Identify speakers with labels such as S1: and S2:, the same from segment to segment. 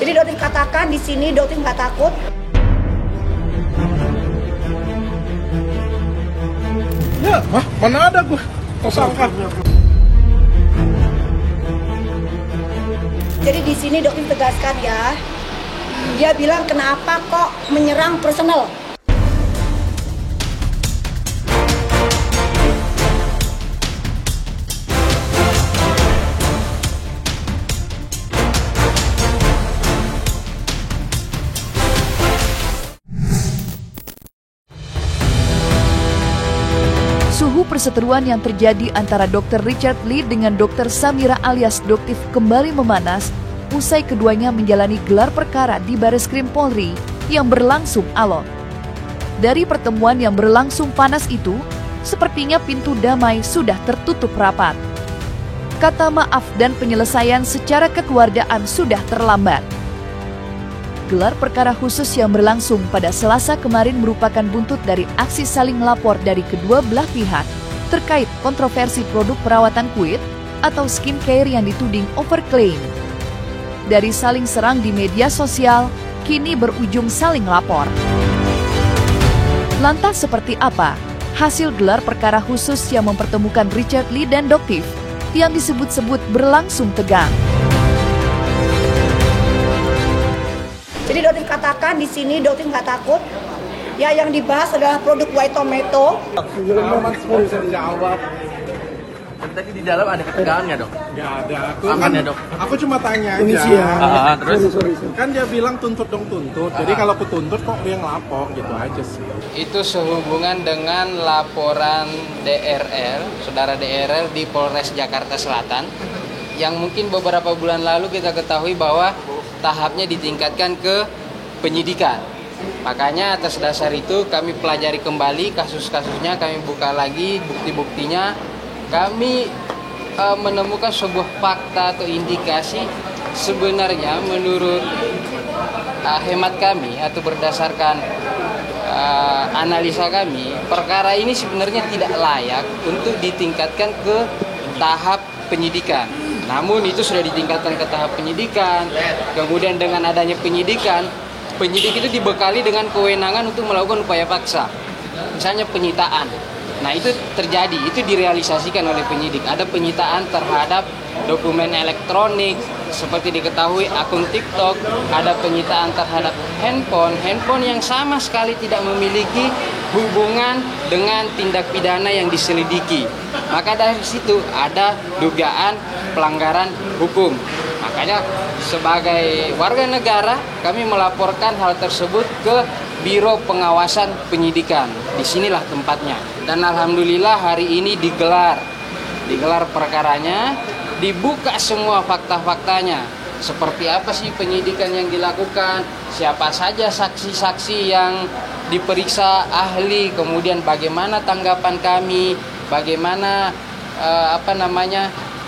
S1: Jadi Doktif katakan di sini Doktif nggak takut.
S2: Ya, mana ada gue tersangka.
S1: Jadi di sini Doktif tegaskan ya. Dia bilang kenapa kok menyerang personel.
S3: Suhu perseteruan yang terjadi antara Dr. Richard Lee dengan Dr. Samira alias Doktif kembali memanas usai keduanya menjalani gelar perkara di Bareskrim Polri yang berlangsung alot. Dari pertemuan yang berlangsung panas itu, sepertinya pintu damai sudah tertutup rapat. Kata maaf dan penyelesaian secara kekeluargaan sudah terlambat. Gelar perkara khusus yang berlangsung pada Selasa kemarin merupakan buntut dari aksi saling lapor dari kedua belah pihak terkait kontroversi produk perawatan kulit atau skincare yang dituding overclaim. Dari saling serang di media sosial, kini berujung saling lapor. Lantas seperti apa hasil gelar perkara khusus yang mempertemukan Richard Lee dan Doktif yang disebut-sebut berlangsung tegang?
S1: Jadi Doktif katakan di sini Doktif nggak takut. Ya, yang dibahas adalah produk White Tomato.
S2: Bisa dijawab.
S4: Tadi di dalam ada ketegangan nggak, Dok?
S2: Nggak ada.
S4: Aman ya, Dok?
S2: Aku cuma tanya aja.
S4: Terus?
S2: Kan dia bilang tuntut dong tuntut. Jadi kalau aku tuntut kok dia ngelapor gitu aja sih.
S5: Itu sehubungan dengan laporan DRL, saudara DRL di Polres Jakarta Selatan, yang mungkin beberapa bulan lalu kita ketahui bahwa tahapnya ditingkatkan ke penyidikan. Makanya atas dasar itu kami pelajari kembali kasus-kasusnya, kami buka lagi bukti-buktinya. Kami menemukan sebuah fakta atau indikasi sebenarnya menurut hemat kami atau berdasarkan analisa kami, perkara ini sebenarnya tidak layak untuk ditingkatkan ke tahap penyidikan. Namun itu sudah ditingkatkan ke tahap penyidikan. Kemudian dengan adanya penyidikan, penyidik itu dibekali dengan kewenangan untuk melakukan upaya paksa. Misalnya penyitaan. Nah itu terjadi, itu direalisasikan oleh penyidik. Ada penyitaan terhadap dokumen elektronik, seperti diketahui akun TikTok, ada penyitaan terhadap handphone yang sama sekali tidak memiliki hubungan dengan tindak pidana yang diselidiki. Maka dari situ ada dugaan pelanggaran hukum. Makanya sebagai warga negara kami melaporkan hal tersebut ke Biro Pengawasan Penyidikan. Disinilah tempatnya. Dan alhamdulillah hari ini digelar perkaranya, dibuka semua fakta-faktanya. Seperti apa sih penyidikan yang dilakukan, siapa saja saksi-saksi yang diperiksa ahli, kemudian bagaimana tanggapan kami, bagaimana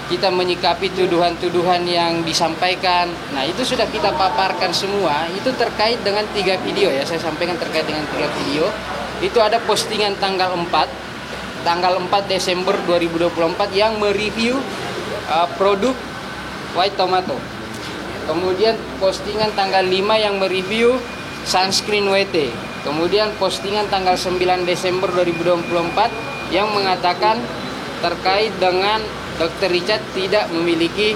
S5: kita menyikapi tuduhan-tuduhan yang disampaikan. Nah itu sudah kita paparkan semua. Itu terkait dengan 3 video ya, saya sampaikan terkait dengan 3 video. Itu ada postingan tanggal 4 Desember 2024 yang mereview produk White Tomato. Kemudian postingan tanggal 5 yang mereview sunscreen WT. Kemudian postingan tanggal 9 Desember 2024 yang mengatakan terkait dengan Dr. Richard tidak memiliki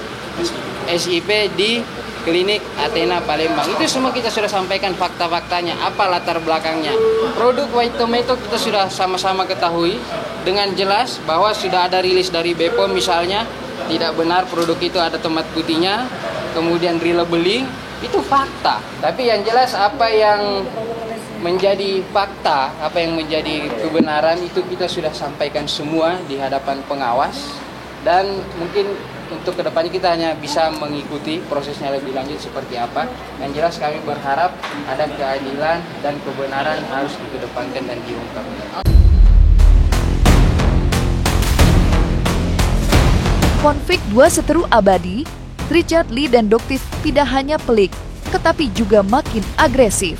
S5: SIP di klinik Athena Palembang. Itu semua kita sudah sampaikan fakta-faktanya, apa latar belakangnya. Produk White Tomato kita sudah sama-sama ketahui dengan jelas bahwa sudah ada rilis dari BPOM misalnya, tidak benar produk itu ada tomat putihnya, kemudian relabeling, itu fakta. Tapi yang jelas apa yang menjadi fakta, apa yang menjadi kebenaran itu kita sudah sampaikan semua di hadapan pengawas. Dan mungkin untuk kedepannya kita hanya bisa mengikuti prosesnya lebih lanjut seperti apa. Yang jelas kami berharap ada keadilan dan kebenaran harus dikedepankan dan diungkap.
S3: Konflik dua seteru abadi, Richard Lee dan Doktif tidak hanya pelik, tetapi juga makin agresif.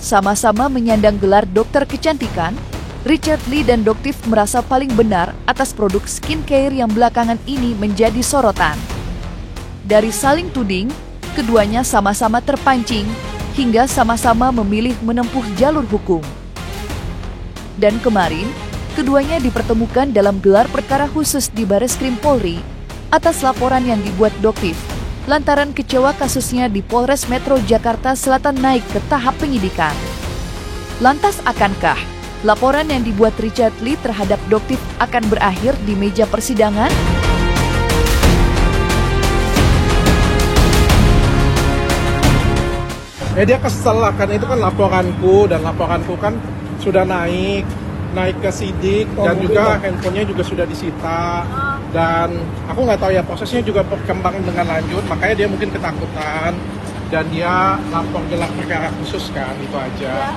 S3: Sama-sama menyandang gelar dokter kecantikan, Richard Lee dan Doktif merasa paling benar atas produk skincare yang belakangan ini menjadi sorotan. Dari saling tuding, keduanya sama-sama terpancing hingga sama-sama memilih menempuh jalur hukum. Dan kemarin, keduanya dipertemukan dalam gelar perkara khusus di Bareskrim Polri atas laporan yang dibuat Doktif lantaran kecewa kasusnya di Polres Metro Jakarta Selatan naik ke tahap penyidikan. Lantas akankah laporan yang dibuat Richard Lee terhadap Doktif akan berakhir di meja persidangan?
S2: Dia kesel lah, kan itu kan laporanku, dan laporanku kan sudah naik ke sidik, dan juga handphonenya juga sudah disita, dan aku nggak tahu ya prosesnya juga berkembang dengan lanjut, makanya dia mungkin ketakutan dan dia lapor gelar perkara khusus kan, itu aja.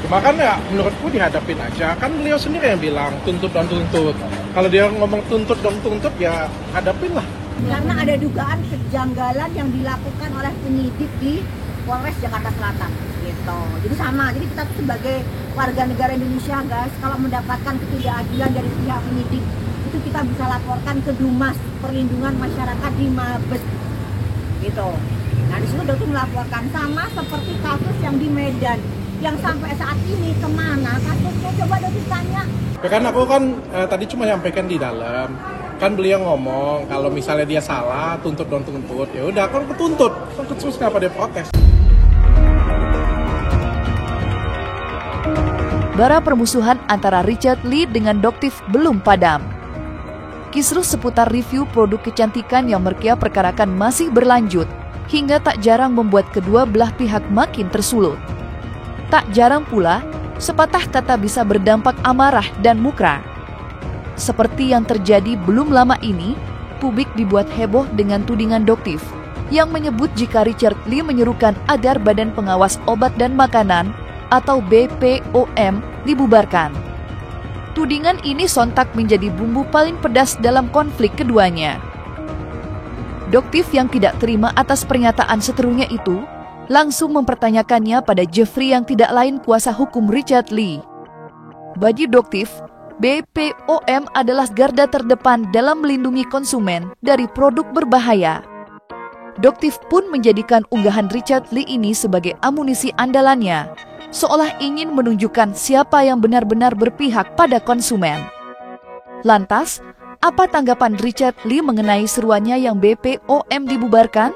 S2: Cuma kan ya menurutku dihadapin aja, kan beliau sendiri yang bilang tuntut dan tuntut. Kalau dia ngomong tuntut dong tuntut, ya hadapin lah.
S1: Karena ada dugaan kejanggalan yang dilakukan oleh penyidik di Polres Jakarta Selatan gitu. Jadi sama, jadi kita sebagai warga negara Indonesia guys, kalau mendapatkan ketidakadilan dari pihak penyidik itu kita bisa laporkan ke Dumas Perlindungan Masyarakat di Mabes gitu. Nah di situ Dokter melaporkan, sama seperti kasus yang di Medan yang sampai saat ini kemana kasusnya, coba Dokter tanya.
S2: Ya kan aku kan tadi cuma nyampaikan di dalam, kan beliau ngomong kalau misalnya dia salah tuntut dong tuntut, ya udah kan ketuntut, terus kenapa dia protes?
S3: Bara permusuhan antara Richard Lee dengan Doktif belum padam. Kisruh seputar review produk kecantikan yang Merkia perkarakan masih berlanjut, hingga tak jarang membuat kedua belah pihak makin tersulut. Tak jarang pula, sepatah kata bisa berdampak amarah dan mukra. Seperti yang terjadi belum lama ini, publik dibuat heboh dengan tudingan Doktif yang menyebut jika Richard Lee menyerukan agar Badan Pengawas Obat dan Makanan atau BPOM dibubarkan. Tudingan ini sontak menjadi bumbu paling pedas dalam konflik keduanya. Doktif yang tidak terima atas pernyataan seterunya itu langsung mempertanyakannya pada Jeffrey yang tidak lain kuasa hukum Richard Lee. Bagi Doktif, BPOM adalah garda terdepan dalam melindungi konsumen dari produk berbahaya. Doktif pun menjadikan unggahan Richard Lee ini sebagai amunisi andalannya, seolah ingin menunjukkan siapa yang benar-benar berpihak pada konsumen. Lantas, apa tanggapan Richard Lee mengenai seruannya yang BPOM dibubarkan?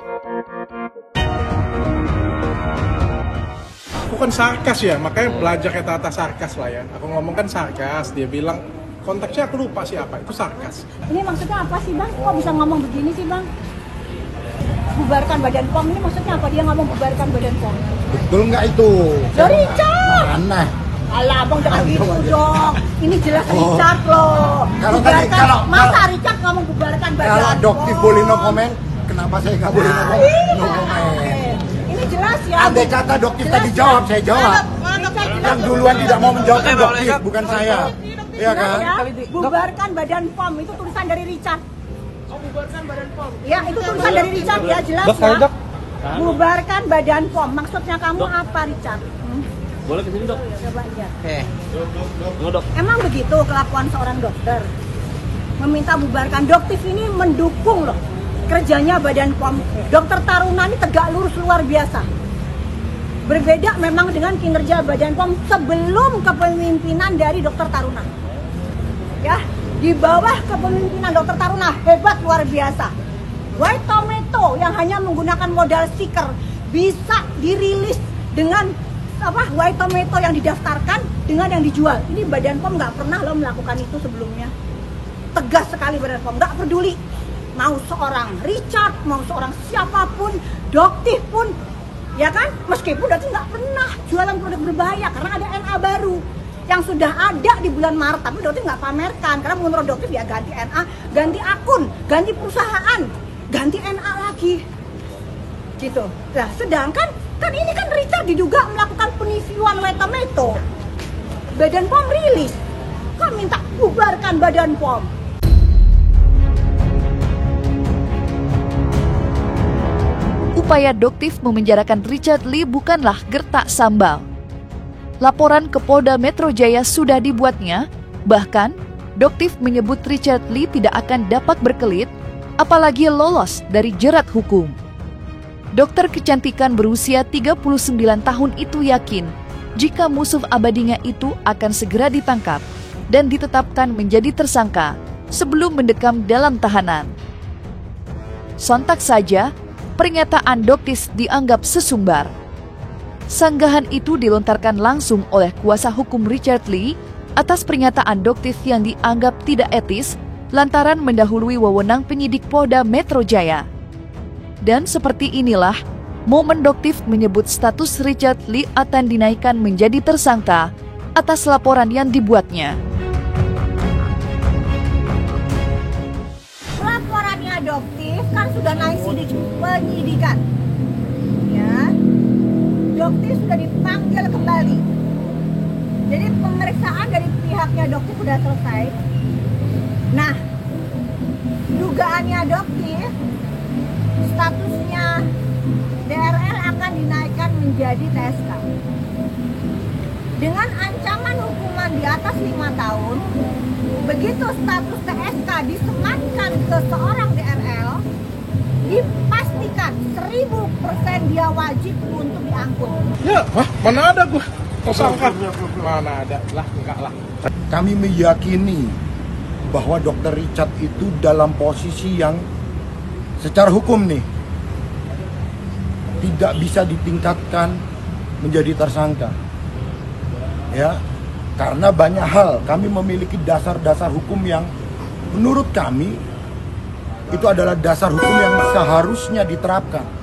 S2: Aku kan sarkas ya, makanya belajar kata-kata sarkas lah ya. Aku ngomong kan sarkas, dia bilang konteksnya aku lupa siapa, itu sarkas.
S1: Ini maksudnya apa sih Bang? Kok bisa ngomong begini sih Bang? Bubarkan Badan POM ini maksudnya apa? Dia ngomong bubarkan Badan POM.
S6: Betul nggak itu?
S1: Dari Richard!
S6: Mana?
S1: Alah Abang jangan gitu dong. Ini jelas Richard loh. Masa Richard ngomong bubarkan Badan POM?
S6: Kalau Doktif boleh no comment, kenapa saya nggak boleh no comment?
S1: Ini jelas ya.
S6: Andai kata Doktif tadi jawab, saya jawab. Yang duluan tidak mau menjawab kan Doktif, bukan saya. Iya kan?
S1: Bubarkan Badan POM itu tulisan dari Richard. Bubarkan Badan POM. Ya, itu tulisan dari Richard ya, jelas ya. Bubarkan Badan POM. Maksudnya kamu apa, Richard?
S4: Boleh kesini dok?
S1: Coba lihat.
S4: Dok.
S1: Emang begitu kelakuan seorang dokter? Meminta bubarkan. Doktif ini mendukung loh kerjanya Badan POM. Dokter Taruna ini tegak lurus luar biasa. Berbeda memang dengan kinerja Badan POM sebelum kepemimpinan dari Dokter Taruna. Ya, di bawah kepemimpinan Dokter Taruna hebat luar biasa. White Tomato yang hanya menggunakan modal stiker bisa dirilis dengan White Tomato yang didaftarkan dengan yang dijual. Ini Badan POM nggak pernah loh melakukan itu sebelumnya. Tegas sekali Badan POM, nggak peduli mau seorang Richard, mau seorang siapapun, Doktif pun, ya kan? Meskipun Doktif nggak pernah jualan produk berbahaya karena ada NA baru yang sudah ada di bulan Maret, tapi Doktif nggak pamerkan karena menurut Doktif ya ganti NA, ganti akun, ganti perusahaan, ganti NA lagi, gitu. Nah, sedangkan kan ini kan Richard diduga melakukan penipuan White Tomato. Badan POM rilis, kok minta bubarkan Badan POM.
S3: Upaya Doktif memenjarakan Richard Lee bukanlah gertak sambal. Laporan ke Polda Metro Jaya sudah dibuatnya, bahkan Doktif menyebut Richard Lee tidak akan dapat berkelit, apalagi lolos dari jerat hukum. Dokter kecantikan berusia 39 tahun itu yakin jika musuh abadinya itu akan segera ditangkap dan ditetapkan menjadi tersangka sebelum mendekam dalam tahanan. Sontak saja, pernyataan Doktif dianggap sesumbar. Sanggahan itu dilontarkan langsung oleh kuasa hukum Richard Lee atas pernyataan Doktif yang dianggap tidak etis lantaran mendahului wewenang penyidik Polda Metro Jaya. Dan seperti inilah momen Doktif menyebut status Richard Lee akan dinaikkan menjadi tersangka atas laporan yang dibuatnya.
S1: Laporannya Doktif kan sudah naik sidik penyidikan. Ya. Doktif sudah dipanggil kembali. Jadi pemeriksaan dari pihaknya Doktif sudah selesai. Nah, dugaannya Doktif, statusnya DRL akan dinaikkan menjadi TSK. Dengan ancaman hukuman di atas 5 tahun, begitu status TSK disematkan ke seorang DRL, dipastikan 1000% dia wajib untuk diangkut.
S2: Ya, mana ada gua tersangka? Mana ada? Lah, enggak lah.
S6: Kami meyakini bahwa Dr. Richard itu dalam posisi yang secara hukum nih tidak bisa ditingkatkan menjadi tersangka. Ya, karena banyak hal kami memiliki dasar-dasar hukum yang menurut kami itu adalah dasar hukum yang seharusnya diterapkan.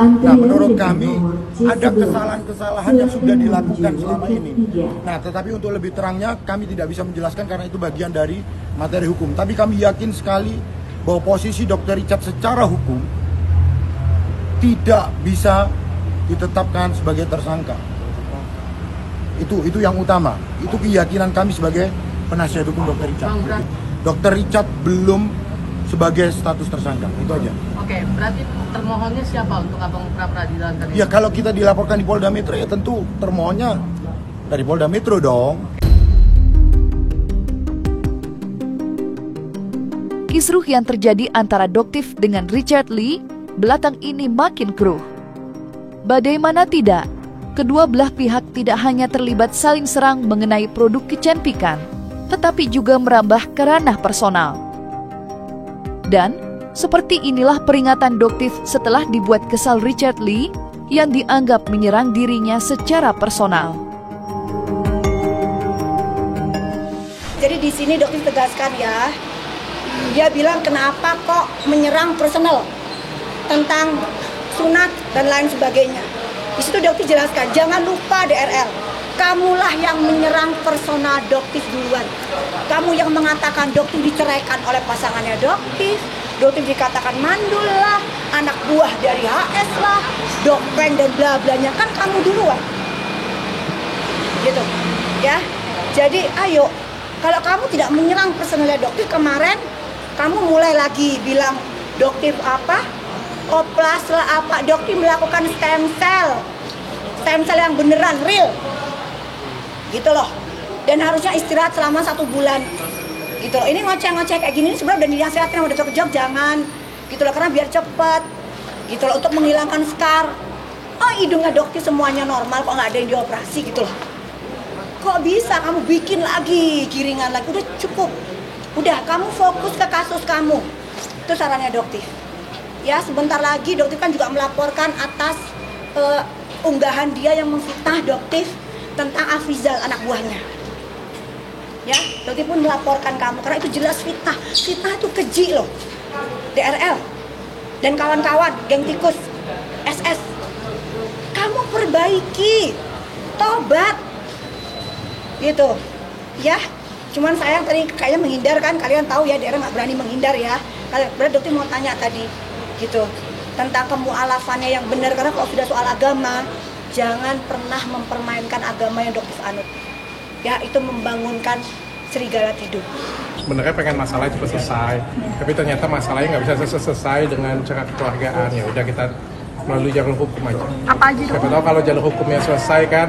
S6: Nah, menurut kami ada kesalahan-kesalahan yang sudah dilakukan selama ini. Nah, tetapi untuk lebih terangnya kami tidak bisa menjelaskan karena itu bagian dari materi hukum. Tapi kami yakin sekali bahwa posisi Dr. Richard secara hukum tidak bisa ditetapkan sebagai tersangka. Itu yang utama. Itu keyakinan kami sebagai penasihat hukum Dr. Richard. Dr. Richard belum sebagai status tersangka. Itu aja.
S7: Oke, berarti termohonnya siapa untuk abang pra-peradilan tadi?
S6: Ya, kalau kita dilaporkan di Polda Metro ya tentu termohonnya dari Polda Metro dong.
S3: Kisruh yang terjadi antara Doktif dengan Richard Lee belakang ini makin keruh. Bagaimana tidak, kedua belah pihak tidak hanya terlibat saling serang mengenai produk kecantikan, tetapi juga merambah ke ranah personal. Dan seperti inilah peringatan Doktif setelah dibuat kesal Richard Lee yang dianggap menyerang dirinya secara personal.
S1: Jadi di sini Doktif tegaskan ya, dia bilang kenapa kok menyerang personal tentang sunat dan lain sebagainya. Di situ Doktif jelaskan, jangan lupa DRL, kamulah yang menyerang personal Doktif duluan. Kamu yang mengatakan Doktif diceraikan oleh pasangannya Doktif dikatakan mandul lah, anak buah dari HS lah, dokpen dan bla blanya, kan kamu duluan. Gitu. Ya. Jadi ayo, kalau kamu tidak menyerang personalnya Doktif kemarin, kamu mulai lagi bilang Doktif apa? Oplas lah apa? Doktif melakukan stem cell yang beneran real. Gitu loh. Dan harusnya istirahat selama 1 bulan. Gitu loh. Ini ngoceh-ngoceh kayak gini sebenarnya udah dinasihatin sama dokter Jok, jangan. Gitu loh, karena biar cepet. Gitu loh, untuk menghilangkan scar. Oh, hidungnya Doktif semuanya normal, kok nggak ada yang dioperasi gitu loh. Kok bisa kamu bikin lagi giringan lagi? Udah cukup. Udah, kamu fokus ke kasus kamu. Itu sarannya Doktif. Ya, sebentar lagi Doktif kan juga melaporkan atas unggahan dia yang memfitnah Doktif tentang Afrizal, anak buahnya. Ya, Doktif pun melaporkan kamu karena itu jelas fitnah. Fitnah itu keji loh. DRL dan kawan-kawan, geng tikus, SS. Kamu perbaiki, tobat. Gitu. Ya, cuman sayang tadi kayaknya menghindar kan, kalian tahu ya DRL nggak berani menghindar ya. Berarti Doktif mau tanya tadi, gitu, tentang kemu'alafannya yang benar, karena kalau sudah soal agama, jangan pernah mempermainkan agama yang Doktif anut. Ya, itu membangunkan serigala tidur.
S2: Sebenarnya pengen masalahnya cepat selesai, tapi ternyata masalahnya nggak bisa selesai dengan cara kekeluargaan. Ya udah, kita melalui jalur hukum aja.
S7: Apa aja?
S2: Siapa tahu kalau jalur hukumnya selesai kan,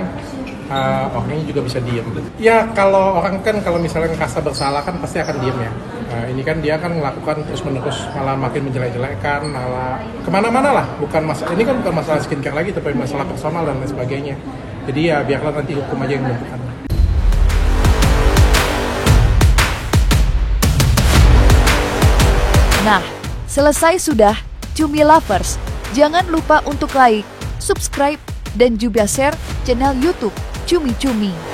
S2: orangnya juga bisa diem. Ya kalau orang kan kalau misalnya ngerasa bersalah kan pasti akan diem ya. Nah, ini kan dia kan melakukan terus-menerus, malah makin menjelek-jelekkan, malah kemana-mana lah. Ini kan bukan masalah skincare lagi, tapi masalah personal dan lain sebagainya. Jadi ya biarlah nanti hukum aja yang menentukan.
S3: Nah, selesai sudah Cumi Lovers. Jangan lupa untuk like, subscribe, dan juga share channel YouTube Cumi Cumi.